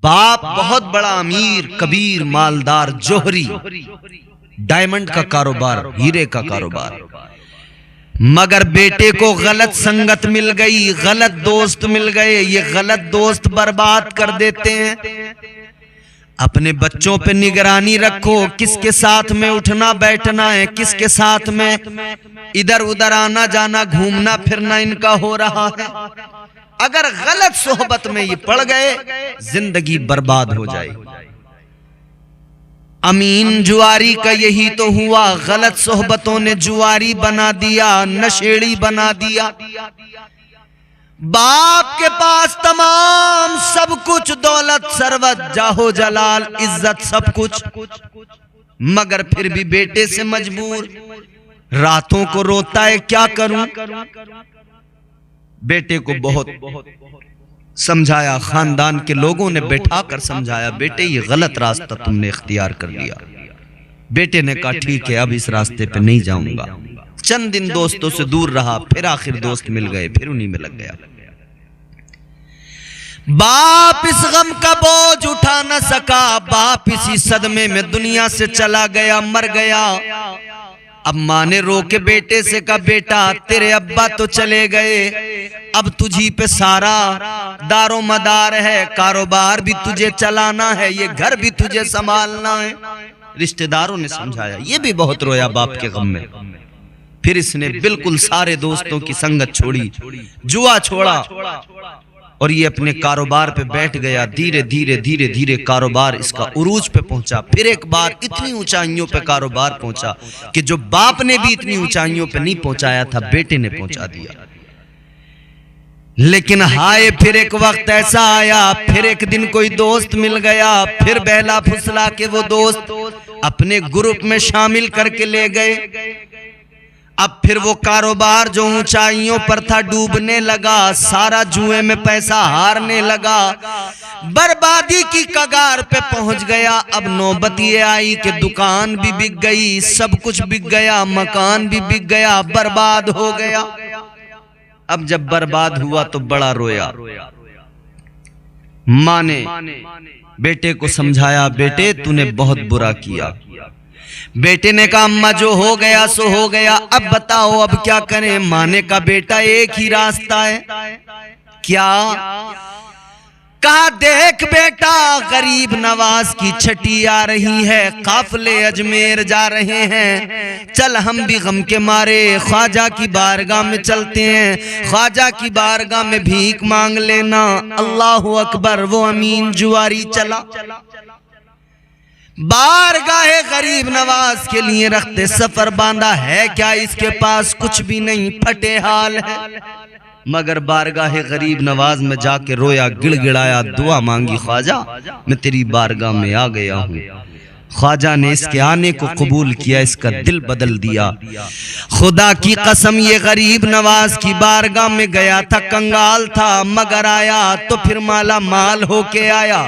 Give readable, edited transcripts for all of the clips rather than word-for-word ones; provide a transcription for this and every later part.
बाप बहुत बड़ा अमीर, कबीर, मालदार, जोहरी, डायमंड का कारोबार, हीरे का कारोबार, मगर बेटे को गलत संगत मिल गई, गलत दोस्त मिल गए। ये गलत दोस्त बर्बाद कर देते हैं। अपने बच्चों पे निगरानी रखो, किसके साथ में उठना बैठना है, किसके साथ में इधर उधर आना जाना घूमना फिरना इनका हो रहा है। अगर गलत सोहबत में ये पड़ गए जिंदगी बर्बाद हो जाएगी। अमीन जुआरी का यही तो हुआ, गलत सोहबतों ने जुआरी बना दिया, नशेड़ी बना दिया। बाप के पास तमाम सब कुछ, दौलत, सरवत, जाहो जलाल, इज्जत, सब कुछ, मगर फिर भी बेटे से मजबूर। रातों को रोता है, क्या करूं। बेटे को बहुत समझाया, खानदान के लोगों ने बैठा कर समझाया, बेटे ये गलत रास्ता तुमने इख्तियार कर लिया। बेटे ने कहा ठीक है, अब इस रास्ते पे नहीं जाऊंगा। चंद दिन दोस्तों से दूर रहा, फिर आखिर दोस्त मिल गए, फिर उन्हीं में लग गया। बाप इस गम का बोझ उठा न सका, बाप इसी सदमे में दुनिया से चला गया, मर गया। अब माँ ने रो के बेटे से कहा, बेटा तेरे अब्बा तो चले गए, अब तुझी पे सारा दारो मदार है, कारोबार भी तुझे चलाना है, ये घर भी तुझे संभालना है। रिश्तेदारों ने समझाया, ये भी बहुत रोया बाप के गम में। फिर इसने बिल्कुल सारे दोस्तों की संगत छोड़ी, जुआ छोड़ा और ये अपने कारोबार पे बैठ गया। धीरे धीरे धीरे धीरे कारोबार इसका उरूज पे पहुंचा। फिर एक बार इतनी ऊंचाइयों पे कारोबार पहुंचा कि जो बाप ने भी इतनी ऊंचाइयों पे नहीं पहुंचाया था, बेटे ने पहुंचा दिया। लेकिन हाय, फिर एक वक्त ऐसा आया, फिर एक दिन कोई दोस्त मिल गया, फिर बहला फुसला के वो दोस्त अपने ग्रुप में शामिल करके ले गए। अब फिर वो कारोबार जो ऊंचाइयों पर था डूबने लगा, सारा जुए में पैसा हारने लगा, बर्बादी की कगार पे पहुंच गया। अब नौबत ये आई कि दुकान भी बिक गई, सब कुछ बिक गया, मकान भी बिक गया, बर्बाद हो गया। अब जब बर्बाद हुआ तो बड़ा रोया। माँ ने बेटे को समझाया, बेटे तूने बहुत बुरा किया। बेटे ने कहा, अम्मा जो हो गया सो हो गया, अब बताओ अब क्या करें। माँ ने कहा, बेटा एक ही रास्ता है। क्या? कहा, देख बेटा गरीब नवाज की छठी आ रही है, काफिले अजमेर जा रहे हैं, चल हम भी गम के मारे ख्वाजा की बारगाह में चलते हैं, ख्वाजा की बारगाह में भीख मांग लेना। अल्लाहु अकबर। वो अमीन जुआरी चला, बारगाहे गरीब नवाज के लिए रखते सफर बांधा। है क्या इसके पास? कुछ भी नहीं, फटे हाल है। मगर बारगाहे गरीब नवाज में जाके रोया, गिड़गिड़ाया, दुआ मांगी, ख्वाजा मैं तेरी बारगाह में आ गया हूँ। ख्वाजा ने इसके आने को कबूल किया, इसका दिल बदल दिया। खुदा की कसम ये गरीब नवाज की बारगाह में गया था, कंगाल था, मगर आया तो फिर माला माल होके आया।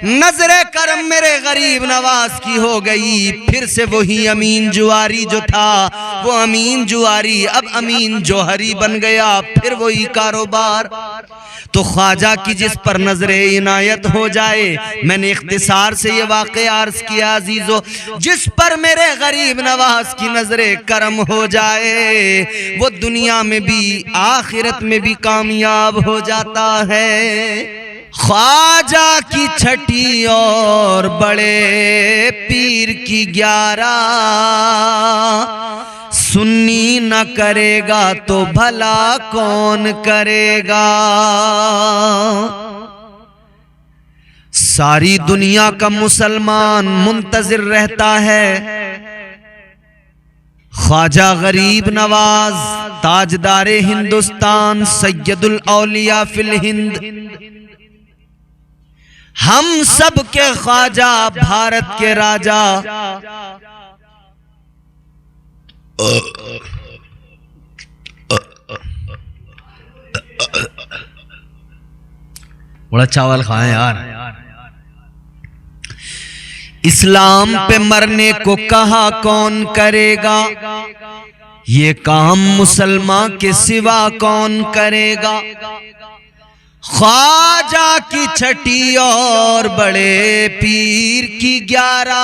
नजरे करम मेरे गरीब नवाज की हो गई। फिर से वही अमीन जुआरी जो था वो अमीन जुआरी अब अमीन जोहरी बन गया। फिर वही कारोबार। तो ख्वाजा की जिस पर नजरे इनायत हो जाए, मैंने इख्तिसार से ये वाक़या अर्ज किया अजीजो, जिस पर मेरे गरीब नवाज की नजरे करम हो जाए वो दुनिया में भी आखिरत में भी कामयाब हो जाता है। ख्वाजा की छठी और बड़े पीर की 11, सुन्नी न करेगा तो भला कौन करेगा। सारी दुनिया का मुसलमान मुंतजिर रहता है, ख्वाजा गरीब नवाज ताजदारे हिंदुस्तान सैयदुल औलिया फिल हिंद, हम सब के ख्वाजा भारत के राजा। बड़ा चावल खाएं यार। इस्लाम पे मरने को कहा कौन करेगा, ये काम मुसलमान के सिवा कौन करेगा। ख्वाजा की छठी और बड़े पीर की 11,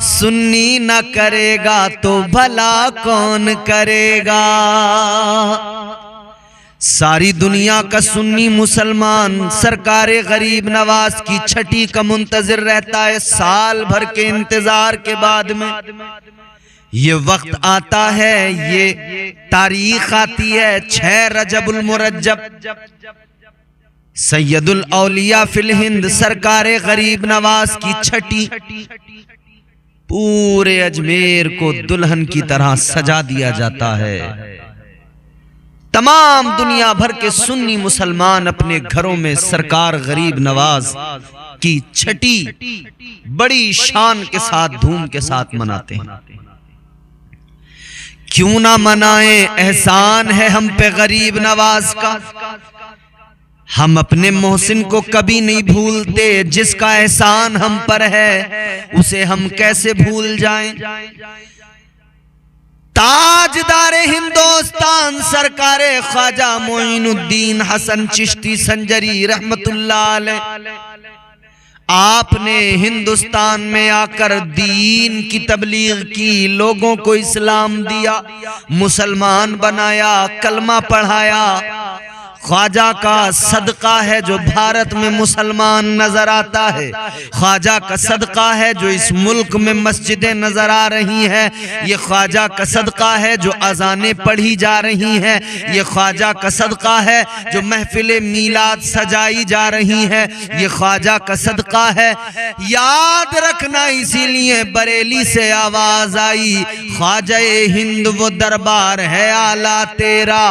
सुन्नी न करेगा तो भला कौन करेगा। सारी दुनिया का सुन्नी मुसलमान सरकारे गरीब नवाज की छठी का मुंतजिर रहता है। साल भर के इंतजार के बाद में ये वक्त आता है, ये तारीख आती है 6 रजबुल मुरज्जब, सैयदुल औलिया फिल हिंद सरकारे गरीब नवाज की छठी। पूरे अजमेर को दुल्हन की तरह सजा दिया जाता है। तमाम दुनिया भर के सुन्नी मुसलमान अपने घरों में सरकार गरीब नवाज की छठी बड़ी शान के साथ, धूम के साथ मनाते हैं। क्यों ना मनाएं, एहसान है हम पे गरीब नवाज का। हम अपने मोहसिन को कभी नहीं भूलते, जिसका एहसान हम पर है उसे हम कैसे भूल जाएं। ताजदारे हिंदुस्तान सरकारे ख्वाजा मोइनुद्दीन हसन चिश्ती संजरी रहमतुल्लाह अलैह, आपने हिंदुस्तान में आकर दीन की तबलीग की, लोगों को इस्लाम दिया, मुसलमान बनाया, कलमा पढ़ाया। ख्वाजा का सदका है जो भारत में मुसलमान नजर आता है। ख्वाजा का सदका है जो इस मुल्क में मस्जिदें नजर आ रही हैं। ये ख्वाजा का सदका है जो अजानें पढ़ी जा रही हैं। ये ख्वाजा का सदका है जो महफिल मीलाद सजाई जा रही हैं। ये ख्वाजा का सदका है। याद रखना, इसीलिए बरेली से आवाज आई, ख्वाजा हिंद वो दरबार है आला तेरा,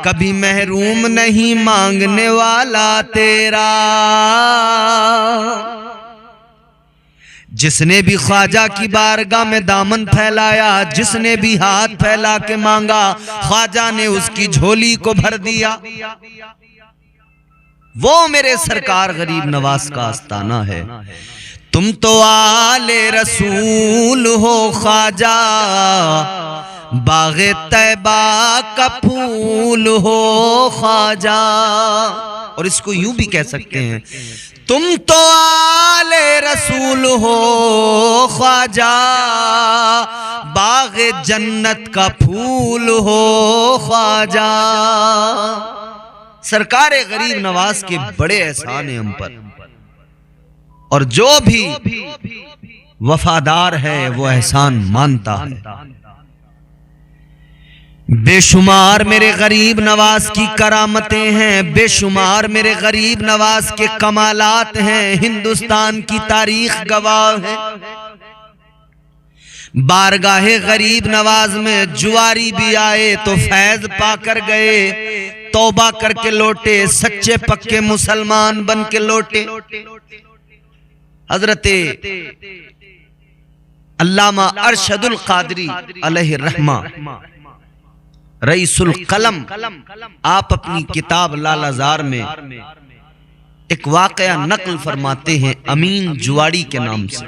कभी महरूम नहीं मांगने वाला तेरा। जिसने भी ख्वाजा की बारगाह में दामन फैलाया, जिसने भी हाथ फैला के मांगा, ख्वाजा ने उसकी झोली को भर दिया। वो मेरे सरकार गरीब नवाज का आस्ताना है। तुम तो आले रसूल हो ख्वाजा, बाग़े तैबा का फूल हो ख्वाजा। और इसको यूं भी कह सकते हैं, तुम तो आले रसूल हो ख्वाजा, बाग़े जन्नत का फूल हो ख्वाजा। सरकारे गरीब नवाज के बड़े एहसान हैं हम पर, और जो भी वफादार है वो एहसान मानता है। बेशुमार मेरे गरीब नवाज की करामतें हैं, बेशुमार मेरे गरीब नवाज के कमालात हैं। हिंदुस्तान की तारीख गवाह है। बारगाहे गरीब नवाज में जुआरी भी आए तो फैज पाकर गए, तौबा करके लौटे, सच्चे पक्के मुसलमान बन के लौटे। हजरते अल्लामा अरशदुल कादरी अलैहि रहमा रईसुल कलम, आप अपनी किताब लालाजार में एक वाकया नकल फरमाते हैं अमीन जुआड़ी के नाम से।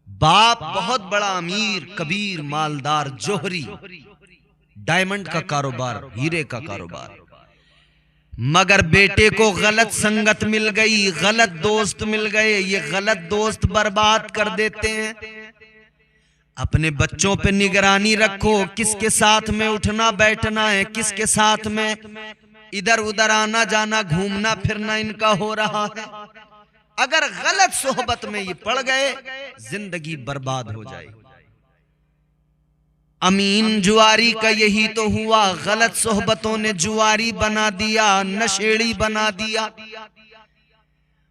बाप बहुत बड़ा अमीर, कबीर, मालदार, जोहरी, डायमंड का कारोबार, हीरे का कारोबार, मगर बेटे को गलत संगत मिल गई, गलत दोस्त मिल गए। ये गलत दोस्त बर्बाद कर देते हैं। अपने बच्चों पे निगरानी रखो, किसके साथ में उठना बैठना है, किसके साथ में इधर उधर आना जाना, घूमना फिरना इनका हो रहा है। अगर गलत सोहबत में ये पड़ गए, जिंदगी बर्बाद हो जाएगी। अमीन जुआरी का यही तो हुआ, गलत सोहबतों ने जुआरी बना दिया, नशेड़ी बना दिया।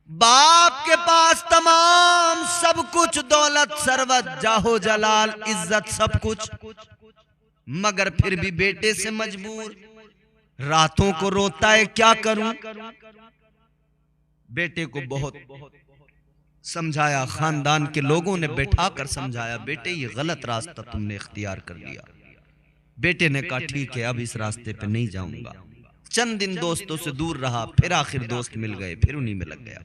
बाप के पास तमाम सब कुछ, दौलत, सरवत, जाहो जलाल, इज्जत, सब कुछ, मगर फिर भी बेटे से मजबूर। रातों को रोता है, क्या करूं। बेटे को बहुत समझाया, खानदान के लोगों ने बैठा कर समझाया, बेटे ये गलत रास्ता तुमने इख्तियार कर लिया। बेटे ने कहा ठीक है, अब इस रास्ते पे नहीं जाऊंगा। चंद दिन दोस्तों से दूर रहा, फिर आखिर दोस्त मिल गए, फिर उन्हीं में लग गया।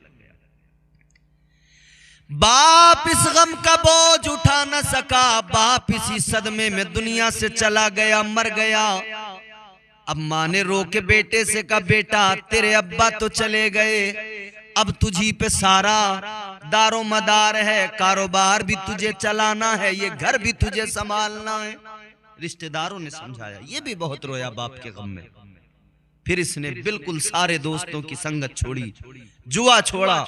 बाप इस गम का बोझ उठा न सका, बाप इसी सदमे में दुनिया से चला गया, मर गया। अब माँ ने रो के बेटे से कहा, बेटा तेरे अब्बा तो चले गए, अब तुझी पे सारा दारो मदार है, कारोबार भी तुझे चलाना है, ये घर भी तुझे संभालना है। रिश्तेदारों ने समझाया, ये भी बहुत रोया बाप के गम में। फिर इसने बिल्कुल सारे दोस्तों की संगत छोड़ी, जुआ छोड़ा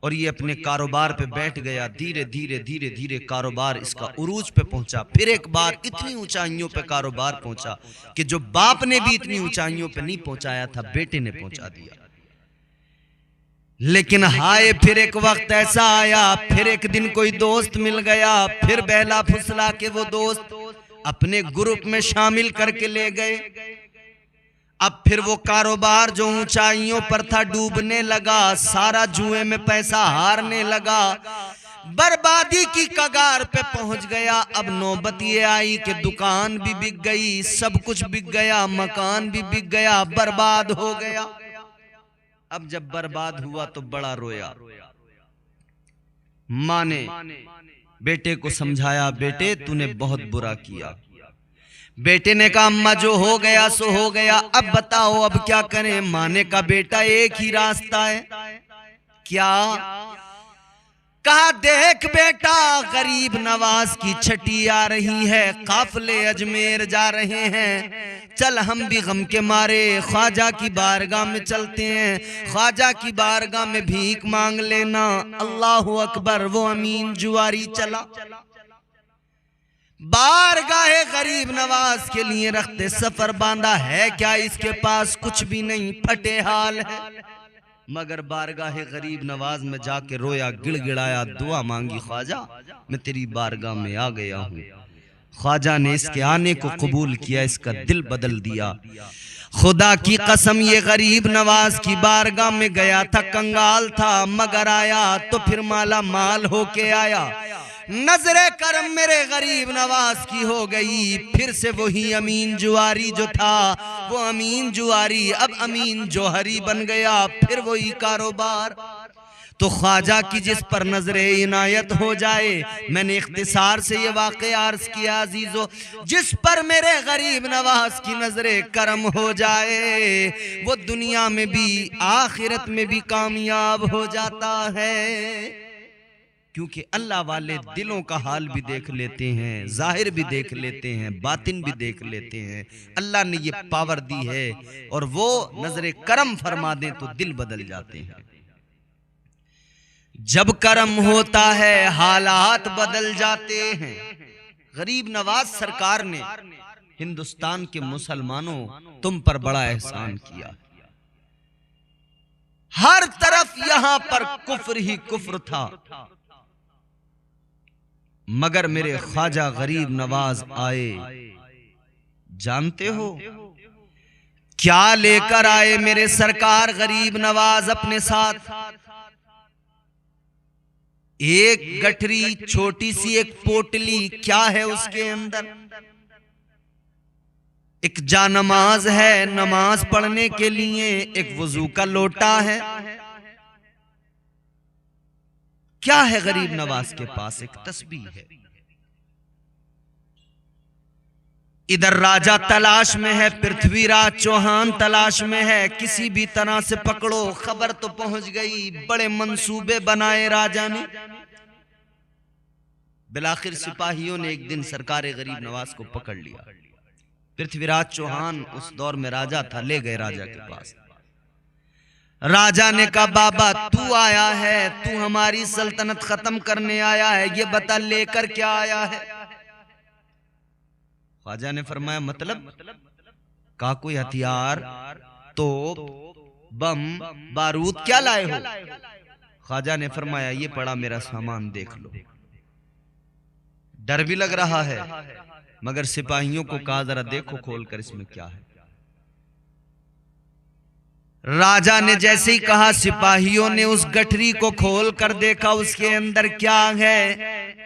और ये अपने कारोबार पे बैठ गया। धीरे धीरे धीरे धीरे कारोबार इसका उरूज पे पहुंचा। फिर एक बार इतनी ऊंचाइयों पे कारोबार पहुंचा कि जो बाप ने भी इतनी ऊंचाइयों पे नहीं पहुंचाया था, बेटे ने पहुंचा दिया। लेकिन हाय, फिर एक वक्त ऐसा आया, फिर एक दिन कोई दोस्त मिल गया, फिर बहला फुसला के वो दोस्त अपने ग्रुप में शामिल करके ले गए। अब फिर वो कारोबार जो ऊंचाइयों पर था डूबने लगा, सारा जुए में पैसा हारने लगा, बर्बादी की कगार पे पहुंच गया। अब नौबत ये आई कि दुकान भी बिक गई, सब कुछ बिक गया, मकान भी बिक गया, बर्बाद हो गया। अब जब बर्बाद हुआ तो बड़ा रोया। माँ ने बेटे को समझाया, बेटे तूने बहुत बुरा किया। बेटे ने कहा, अम्मा जो हो गया सो हो गया, अब बताओ अब क्या करें। माँ ने कहा, बेटा एक ही रास्ता है। क्या? कहा, देख बेटा गरीब नवाज की छठी आ रही है, काफले अजमेर जा रहे हैं, चल हम भी गम के मारे ख्वाजा की बारगाह में चलते हैं, ख्वाजा की बारगाह में भीख मांग लेना। अल्लाहु अकबर। वो अमीन जुआरी चला, बारगाहे गरीब नवाज के लिए रखते सफर बांधा। है क्या इसके पास? कुछ भी नहीं, फटे हाल है। मगर बारगाहे गरीब नवाज में जाके रोया, गिड़गिड़ाया, दुआ मांगी, ख्वाजा मैं तेरी बारगाह में आ गया हूँ। ख्वाजा ने इसके आने को कबूल किया, इसका दिल बदल दिया। खुदा की कसम, ये गरीब नवाज की बारगाह में गया था, कंगाल था, मगर आया तो फिर माला माल होके आया। नजरे करम मेरे गरीब नवाज की हो गई। फिर से वही अमीन जुआरी जो था, वो अमीन जुआरी अब अमीन जौहरी बन गया। फिर वही कारोबार। तो ख्वाजा की जिस पर नजरे इनायत हो जाए, मैंने इख्तिसार से ये वाक़या अर्ज किया अजीजों, जिस पर मेरे गरीब नवाज की नजरे करम हो जाए, वो दुनिया में भी आखिरत में भी कामयाब हो जाता है। क्योंकि अल्लाह वाले दिलों का हाल भी देख लेते हैं, जाहिर भी देख लेते हैं, बातिन भी देख लेते हैं। अल्लाह ने ये पावर दी है, और वो नजरे करम फरमा दें तो दिल बदल जाते हैं। जब करम होता है हालात बदल जाते हैं। गरीब नवाज सरकार ने हिंदुस्तान के मुसलमानों तुम पर बड़ा एहसान किया। हर तरफ यहां पर कुफ्र ही कुफ्र था, मगर मेरे ख्वाजा गरीब नवाज आए। जानते हो क्या लेकर आए मेरे सरकार गरीब नवाज अपने साथ? एक गठरी, छोटी सी एक पोटली। क्या है उसके अंदर? एक जानमाज है नमाज पढ़ने के लिए, एक वजू का लोटा है। क्या है गरीब नवाज के पास? एक तस्बीह है। इधर राजा तलाश में है, पृथ्वीराज चौहान तलाश में है। किसी भी तरह से पकड़ो, खबर तो पहुंच गई। बड़े मंसूबे बनाए राजा ने। बिलाखिर सिपाहियों ने एक दिन सरकार गरीब नवाज को पकड़ लिया। पृथ्वीराज चौहान उस दौर में राजा था, ले गए राजा के पास। राजा ने कहा, बाबा तू आया है, तू हमारी सल्तनत खत्म करने आया है, ये बता लेकर क्या आया है? ख्वाजा ने फरमाया, मतलब? कहा, कोई हथियार, तोप, बम, बारूद क्या लाए हो? ख्वाजा ने फरमाया, ये पड़ा मेरा सामान, देख लो। डर भी लग रहा है, मगर सिपाहियों को कहा, जरा देखो खोलकर इसमें क्या है। राजा ने जैसे ही कहा, सिपाहियों ने उस गठरी को खोल कर देखा, उसके अंदर क्या है?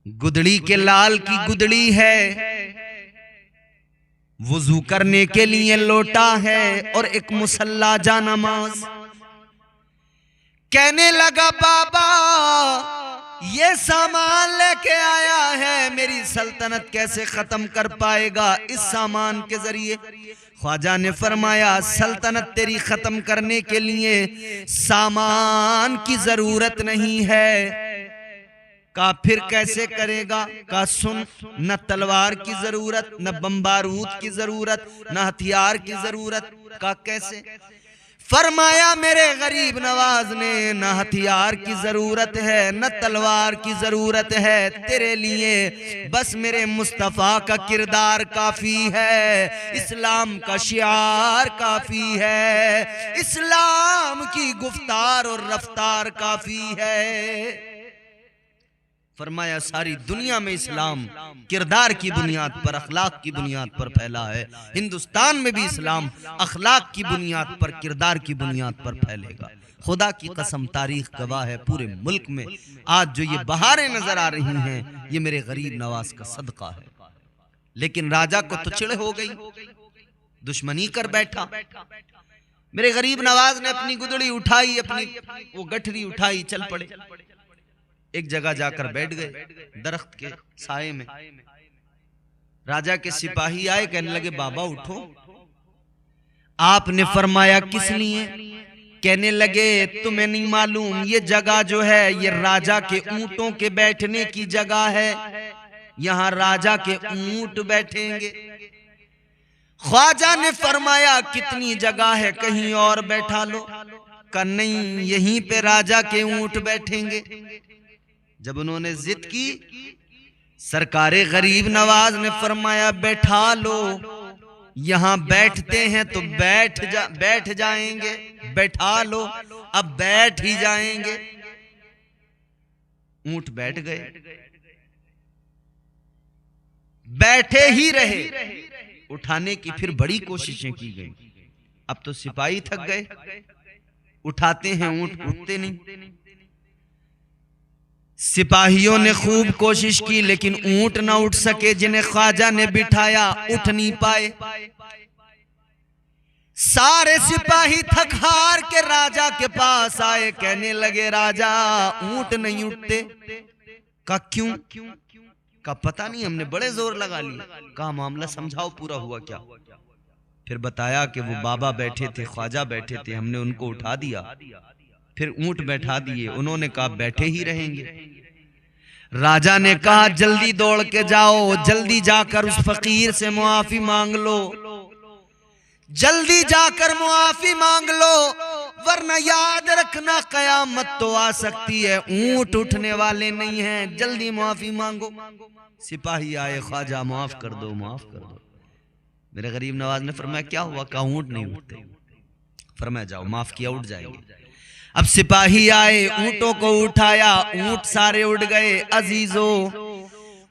गुदड़ी के लाल की गुदड़ी है, वुजू करने के लिए लोटा है, और एक मुसल्ला जानमाज। कहने लगा, बाबा ये सामान लेके आया है, मेरी सल्तनत कैसे खत्म कर पाएगा इस सामान के जरिए। ख्वाजा ने फरमाया सल्तनत तेरी खत्म करने के लिए सामान की जरूरत नहीं है। का फिर कैसे करेगा? का सुन, न तलवार की जरूरत, न बम बारूद की जरूरत, न हथियार की जरूरत। का कैसे? फरमाया मेरे गरीब नवाज ने न हथियार की जरूरत है न तलवार की जरूरत है, तेरे लिए बस मेरे मुस्तफा का किरदार काफी है, इस्लाम का शिआर काफी है, इस्लाम की गुफ्तार और रफ्तार काफी है। फरमाया सारी दुनिया में इस्लाम किरदार की बुनियाद पर, अखलाक की बुनियाद पर फैला है। हिंदुस्तान में भी इस्लाम अखलाक की बुनियाद पर, किरदार की बुनियाद पर फैलेगा। खुदा की कसम तारीख गवाह है, पूरे मुल्क में आज जो ये बहारें नजर आ रही हैं ये मेरे गरीब नवाज का सदका है। लेकिन राजा को तो चिढ़ हो गई, दुश्मनी कर बैठा। मेरे गरीब नवाज ने अपनी गुदड़ी उठाई, अपनी वो गठरी उठाई, चल पड़े। एक जगह जाकर बैठ गए दरख्त के साए में। राजा के सिपाही आए, कहने लगे बाबा उठो। आपने फरमाया किस लिए? कहने लगे तुम्हें नहीं मालूम ये जगह जो है ये राजा के ऊंटों के बैठने की जगह है, यहां राजा के ऊंट बैठेंगे। ख्वाजा ने फरमाया कितनी जगह है, कहीं और बैठा लो। का नहीं, यहीं पे राजा के ऊंट बैठेंगे। जब उन्होंने जिद की, सरकारे गरीब नवाज ने फरमाया बैठा लो, यहां बैठते हैं तो बैठ जाएंगे, बैठा लो, अब बैठ ही जाएंगे। ऊंट बैठ गए, बैठे ही रहे। उठाने की फिर बड़ी कोशिशें की गई। अब तो सिपाही थक गए, उठाते हैं ऊंट, उठते नहीं। सिपाहियों ने खूब कोशिश की लेकिन ऊंट ना उठ सके। जिन्हें ख्वाजा ने बिठाया उठ नहीं पाए। सारे सिपाही थक हार के राजा के पास आए, कहने लगे राजा ऊंट नहीं उठते। का क्यों? का पता नहीं, हमने बड़े जोर लगा लिया। का मामला समझाओ, पूरा हुआ क्या? फिर बताया कि वो बाबा बैठे थे, ख्वाजा बैठे थे, हमने उनको उठा दिया, फिर ऊंट बैठा दिए। उन्होंने कहा बैठे ही रहेंगे। राजा ने कहा जल्दी दौड़ के जाओ, जल्दी जाकर उस फकीर से मुआफी मांग लो, जल्दी जाकर मुआफी मांग लो, वरना याद रखना कयामत तो आ सकती है, ऊंट उठने वाले नहीं हैं, जल्दी मुआफी मांगो। सिपाही आए, ख्वाजा माफ कर दो, माफ कर दो। मेरे गरीब नवाज ने फरमाया क्या हुआ? कहा ऊंट नहीं उठते। फरमाया जाओ, माफ किया, उठ जाएंगे। अब सिपाही आए, ऊंटों को उठाया, ऊंट सारे उड़ गए। अजीजों,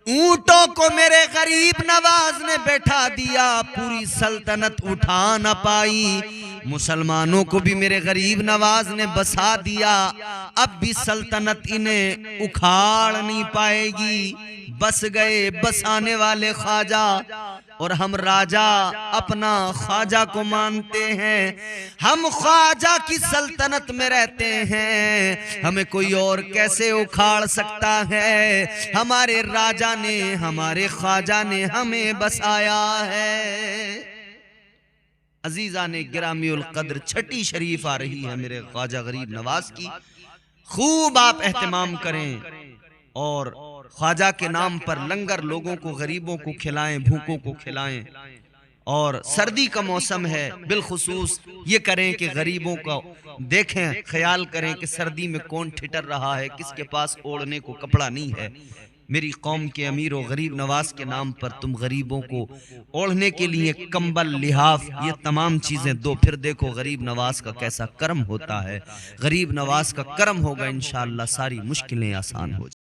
ऊंटों को मेरे गरीब नवाज ने बैठा दिया, पूरी सल्तनत उठा न पाई। मुसलमानों को भी मेरे गरीब नवाज ने बसा दिया, अब भी सल्तनत इन्हें उखाड़ नहीं पाएगी। बस गए बसाने वाले ख्वाजा, और हम राजा अपना ख्वाजा को मानते हैं, हम ख्वाजा की सल्तनत में रहते हैं, हमें कोई और कैसे उखाड़ सकता है? हमारे राजा ने, हमारे ख्वाजा ने हमें बसाया है। अजीजा ने गिरामीउल कद्र छठी शरीफ आ रही है मेरे ख्वाजा गरीब नवाज की, खूब आप एहतमाम करें और ख्वाजा के नाम पर लंगर लोगों को, गरीबों को खिलाएं, भूखों को खिलाएं। और सर्दी का मौसम है, बिलखुसूस ये करें कि गरीबों को देखें, ख्याल करें कि सर्दी में कौन ठिठर रहा है, किसके पास ओढ़ने को कपड़ा नहीं है। मेरी कौम के अमीर और गरीब नवाज के नाम पर तुम गरीबों को ओढ़ने के लिए कंबल, लिहाफ, ये तमाम चीजें दो। फिर देखो गरीब नवाज का कैसा कर्म होता है। गरीब नवाज का कर्म होगा, इंशाअल्लाह सारी मुश्किलें आसान हो जाएंगी।